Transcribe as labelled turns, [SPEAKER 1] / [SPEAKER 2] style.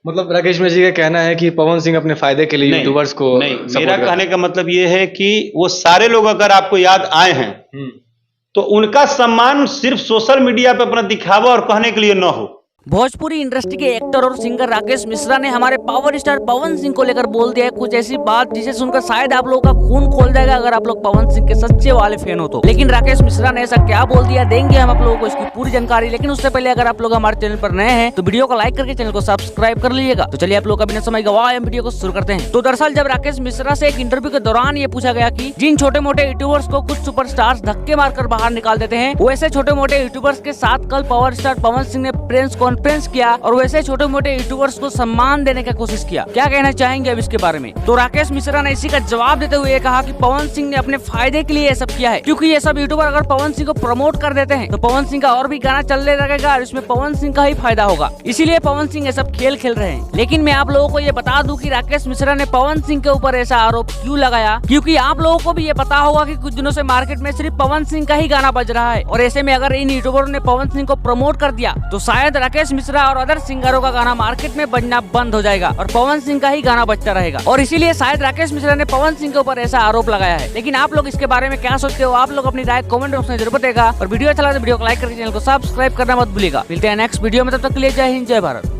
[SPEAKER 1] मतलब राकेश मिश्रा जी का कहना है कि पवन सिंह अपने फायदे के लिए यूट्यूबर्स को
[SPEAKER 2] नहीं,
[SPEAKER 1] support
[SPEAKER 2] मेरा
[SPEAKER 1] करते
[SPEAKER 2] कहने का मतलब ये है कि वो सारे लोग अगर आपको याद आए हैं
[SPEAKER 1] हैं।
[SPEAKER 2] तो उनका सम्मान सिर्फ सोशल मीडिया पे अपना दिखावा और कहने के लिए न हो।
[SPEAKER 3] भोजपुरी इंडस्ट्री के एक्टर और सिंगर राकेश मिश्रा ने हमारे पावर स्टार पवन सिंह को लेकर बोल दिया है कुछ ऐसी बात जिसे सुनकर शायद आप लोगों का खून खोल जाएगा अगर आप लोग पवन सिंह के सच्चे वाले फैन हो तो। लेकिन राकेश मिश्रा ने ऐसा क्या बोल दिया देंगे हम आप लोगों को इसकी पूरी जानकारी। लेकिन उससे पहले अगर आप लोग हमारे चैनल पर नए हैं तो वीडियो को लाइक करके चैनल को सब्सक्राइब कर लीजिएगा। तो चलिए आप लोग का बिना समय गवाए हम वीडियो को शुरू करते हैं। तो दरअसल जब राकेश मिश्रा से एक इंटरव्यू के दौरान ये पूछा गया कि जिन छोटे मोटे यूट्यूबर्स को कुछ सुपरस्टार्स धक्के मारकर बाहर निकाल देते हैं वैसे छोटे मोटे यूट्यूबर्स के साथ कल पावर स्टार पवन सिंह ने प्रेस कॉन्फ्रेंस किया और वैसे छोटे मोटे यूट्यूबर्स को सम्मान देने का कोशिश किया। क्या कहना चाहेंगे अब इसके बारे में? तो राकेश मिश्रा ने इसी का जवाब देते हुए कहा कि पवन सिंह ने अपने फायदे के लिए ये सब किया है, क्योंकि ये सब यूट्यूबर अगर पवन सिंह को प्रमोट कर देते हैं तो पवन सिंह का और भी गाना चलने लगेगा और इसमें पवन सिंह का ही फायदा होगा। इसीलिए पवन सिंह ये सब खेल खेल रहे हैं। लेकिन मैं आप लोगों को ये बता दूं कि राकेश मिश्रा ने पवन सिंह के ऊपर ऐसा आरोप क्यों लगाया, क्योंकि आप लोगों को भी ये पता होगा कि कुछ दिनों से मार्केट में सिर्फ पवन सिंह का ही गाना बज रहा है और ऐसे में अगर इन यूट्यूबरों ने पवन सिंह को प्रमोट कर दिया तो शायद राकेश मिश्रा और अदर सिंगरों का गाना मार्केट में बजना बंद हो जाएगा और पवन सिंह का ही गाना बजता रहेगा। और इसीलिए शायद राकेश मिश्रा ने पवन सिंह के ऊपर ऐसा आरोप लगाया है। लेकिन आप लोग इसके बारे में क्या सोचते हो? आप लोग अपनी राय कमेंट बॉक्स में जरूर बताएगा और वीडियो अच्छा लगा तो वीडियो को लाइक करके चैनल को सब्सक्राइब करना मत भूलिएगा। मिलते हैं नेक्स्ट वीडियो में, तब तक के लिए जय हिंद जय भारत।